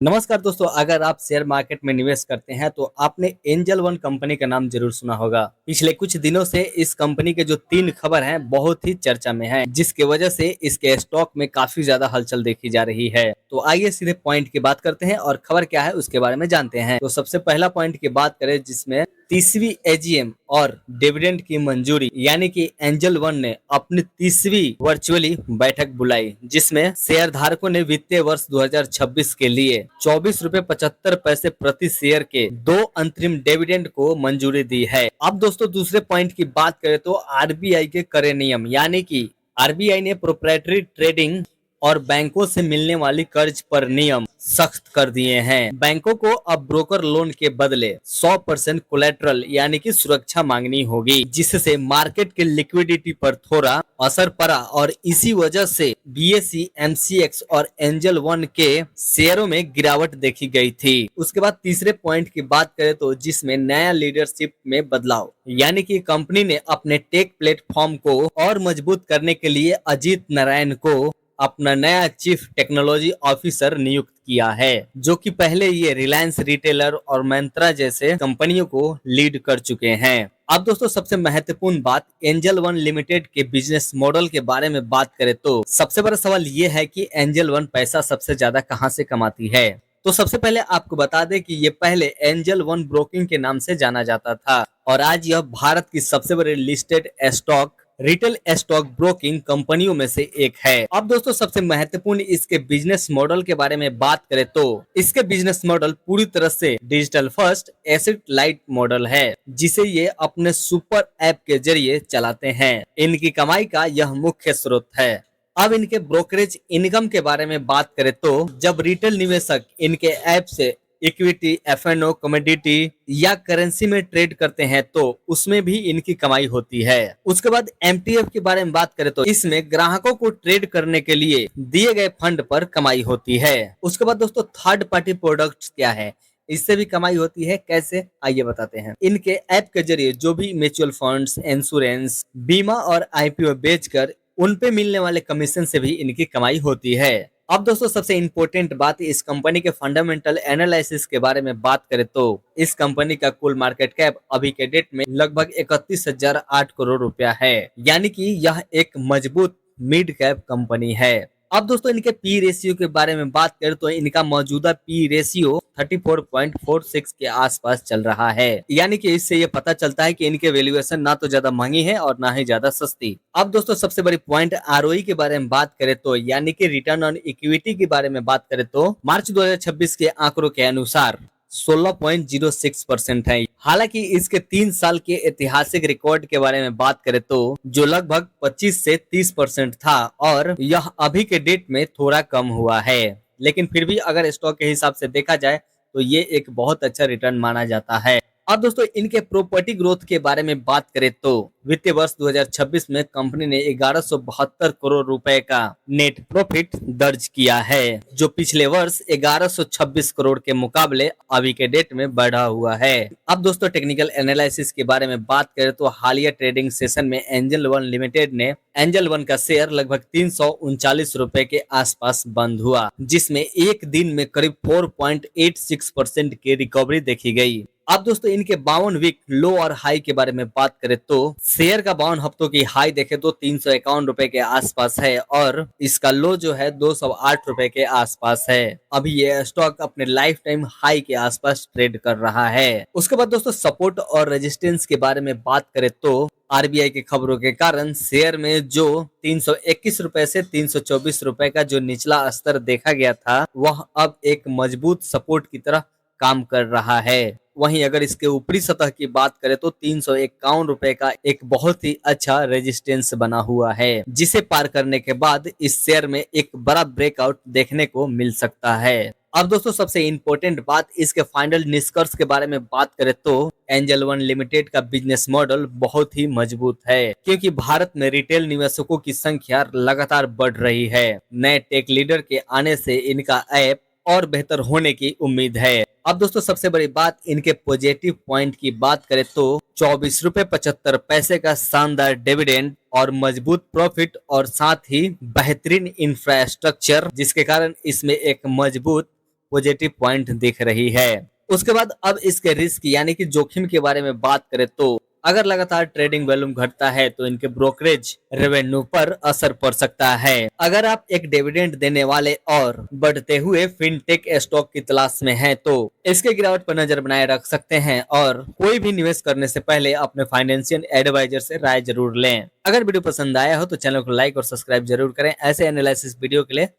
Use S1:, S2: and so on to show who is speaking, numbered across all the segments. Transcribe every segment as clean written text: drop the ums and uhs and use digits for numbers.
S1: नमस्कार दोस्तों, अगर आप शेयर मार्केट में निवेश करते हैं तो आपने एंजल वन कंपनी का नाम जरूर सुना होगा। पिछले कुछ दिनों से इस कंपनी के जो 3 खबर हैं बहुत ही चर्चा में हैं, जिसकी वजह से इसके स्टॉक में काफी ज्यादा हलचल देखी जा रही है। तो आइए सीधे पॉइंट की बात करते हैं और खबर क्या है उसके बारे में जानते हैं। तो सबसे पहला पॉइंट की बात करें, जिसमें तीसरी एजीएम और डिविडेंड की मंजूरी, यानी कि एंजल वन ने अपनी तीसरी वर्चुअली बैठक बुलाई, जिसमें शेयर धारकों ने वित्तीय वर्ष 2026 के लिए 24.75 रुपए प्रति शेयर के 2 अंतरिम डिविडेंड को मंजूरी दी है। अब दोस्तों दूसरे पॉइंट की बात करें तो आरबीआई के करे नियम, यानी कि आरबीआई ने प्रोप्राइटरी ट्रेडिंग और बैंकों से मिलने वाली कर्ज पर नियम सख्त कर दिए हैं। बैंकों को अब ब्रोकर लोन के बदले 100% कोलेटरल यानी कि सुरक्षा मांगनी होगी, जिससे मार्केट के लिक्विडिटी पर थोड़ा असर पड़ा और इसी वजह से बीएसई, एमसीएक्स और एंजल वन के शेयरों में गिरावट देखी गई थी। उसके बाद तीसरे पॉइंट की बात करें तो जिसमें नया लीडरशिप में बदलाव, यानी कि कंपनी ने अपने टेक प्लेटफॉर्म को और मजबूत करने के लिए अजीत नारायण को अपना नया चीफ टेक्नोलॉजी ऑफिसर नियुक्त किया है, जो कि पहले ये रिलायंस रिटेलर और मंत्रा जैसे कंपनियों को लीड कर चुके हैं। अब दोस्तों सबसे महत्वपूर्ण बात एंजल वन लिमिटेड के बिजनेस मॉडल के बारे में बात करें तो सबसे बड़ा सवाल ये है कि एंजल वन पैसा सबसे ज्यादा कहां से कमाती है। तो सबसे पहले आपको बता दें कि ये पहले एंजल वन ब्रोकिंग के नाम से जाना जाता था और आज यह भारत की सबसे बड़ी listed stock retail stock broking कंपनियों में से एक है। अब दोस्तों सबसे महत्वपूर्ण इसके बिजनेस मॉडल के बारे में बात करें तो इसके बिजनेस मॉडल पूरी तरह से digital first asset light model है, जिसे ये अपने सुपर ऐप के जरिए चलाते हैं। इनकी कमाई का यह मुख्य स्रोत है। अब इनके ब्रोकरेज इनकम के बारे में बात करें तो जब रिटेल निवेशक इनके ऐप से इक्विटी, एफएनओ, कमोडिटी या करेंसी में ट्रेड करते हैं तो उसमें भी इनकी कमाई होती है। उसके बाद एमटीएफ के बारे में बात करें तो इसमें ग्राहकों को ट्रेड करने के लिए दिए गए फंड पर कमाई होती है। उसके बाद दोस्तों थर्ड पार्टी प्रोडक्ट्स क्या है, इससे भी कमाई होती है। कैसे, आइए बताते हैं। इनके ऐप के जरिए जो भी म्यूचुअल फंड्स, इंश्योरेंस, बीमा और आईपीओ बेचकर उन पे मिलने वाले कमीशन से भी इनकी कमाई होती है। अब दोस्तों सबसे इंपॉर्टेंट बात इस कंपनी के फंडामेंटल एनालिसिस के बारे में बात करें तो इस कंपनी का कुल मार्केट कैप अभी के डेट में लगभग 31,008 करोड़ रुपया है, यानी कि यह एक मजबूत मिड कैप कंपनी है। अब दोस्तों इनके पी रेशियो के बारे में बात करें तो इनका मौजूदा पी रेशियो 34.46 के आसपास चल रहा है, यानी कि इससे ये पता चलता है कि इनके वैल्यूएशन ना तो ज्यादा महंगी है और ना ही ज्यादा सस्ती। अब दोस्तों सबसे बड़ी पॉइंट आरओई के बारे में बात करें तो यानी कि रिटर्न ऑन इक्विटी के बारे में बात करें तो मार्च 2026 के आंकड़ों के अनुसार 16.06% है। हालांकि इसके 3 साल के ऐतिहासिक रिकॉर्ड के बारे में बात करें तो जो लगभग 25 से 30% था और यह अभी के डेट में थोड़ा कम हुआ है, लेकिन फिर भी अगर स्टॉक के हिसाब से देखा जाए तो ये एक बहुत अच्छा रिटर्न माना जाता है। अब दोस्तों इनके प्रॉपर्टी ग्रोथ के बारे में बात करें तो वित्तीय वर्ष 2026 में कंपनी ने 1172 करोड़ रुपए का नेट प्रॉफिट दर्ज किया है, जो पिछले वर्ष 1126 करोड़ के मुकाबले अभी के डेट में बढ़ा हुआ है। अब दोस्तों टेक्निकल एनालिसिस के बारे में बात करें तो हालिया ट्रेडिंग सेशन में एंजल वन लिमिटेड ने एंजल वन का शेयर लगभग 339 रुपए के आसपास बंद हुआ, जिसमें एक दिन में करीब 4.86% की रिकवरी देखी गई। अब दोस्तों इनके 52 वीक लो और हाई के बारे में बात करें तो शेयर का 52 हफ्तों की हाई देखे तो 351 रुपए के आसपास है और इसका लो जो है 208 रुपए के आसपास है। अभी ये स्टॉक अपने लाइफ टाइम हाई के आसपास ट्रेड कर रहा है। उसके बाद दोस्तों सपोर्ट और रेजिस्टेंस के बारे में बात करें तो आरबीआई की खबरों के कारण शेयर में जो 321 रुपए से 324 रुपए का जो निचला स्तर देखा गया था वह अब एक मजबूत सपोर्ट की तरह काम कर रहा है। वहीं अगर इसके ऊपरी सतह की बात करें तो 351 रुपए का एक बहुत ही अच्छा रेजिस्टेंस बना हुआ है, जिसे पार करने के बाद इस शेयर में एक बड़ा ब्रेकआउट देखने को मिल सकता है। अब दोस्तों सबसे इंपॉर्टेंट बात इसके फाइनल निष्कर्ष के बारे में बात करें तो एंजल वन लिमिटेड का बिजनेस मॉडल बहुत ही मजबूत है, क्योंकि भारत में रिटेल निवेशकों की संख्या लगातार बढ़ रही है। नए टेक लीडर के आने से इनका ऐप और बेहतर होने की उम्मीद है। अब दोस्तों सबसे बड़ी बात इनके पॉजिटिव पॉइंट की बात करें तो 24.75 रुपए का शानदार डिविडेंड और मजबूत प्रॉफिट और साथ ही बेहतरीन इंफ्रास्ट्रक्चर, जिसके कारण इसमें एक मजबूत पॉजिटिव पॉइंट दिख रही है। उसके बाद अब इसके रिस्क यानी कि जोखिम के बारे में बात करें तो अगर लगातार ट्रेडिंग वॉल्यूम घटता है तो इनके ब्रोकरेज रेवेन्यू पर असर पड़ सकता है। अगर आप एक डिविडेंड देने वाले और बढ़ते हुए फिनटेक स्टॉक की तलाश में हैं तो इसके गिरावट पर नजर बनाए रख सकते हैं और कोई भी निवेश करने से पहले अपने फाइनेंशियल एडवाइजर से राय जरूर लें। अगर वीडियो पसंद आया हो तो चैनल को लाइक और सब्सक्राइब जरूर करें। ऐसे एनालिसिस वीडियो के लिए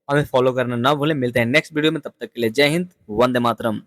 S1: हमें फॉलो करना ना भूलें। मिलते हैं नेक्स्ट वीडियो में, तब तक के लिए जय हिंद, वंदे मातरम।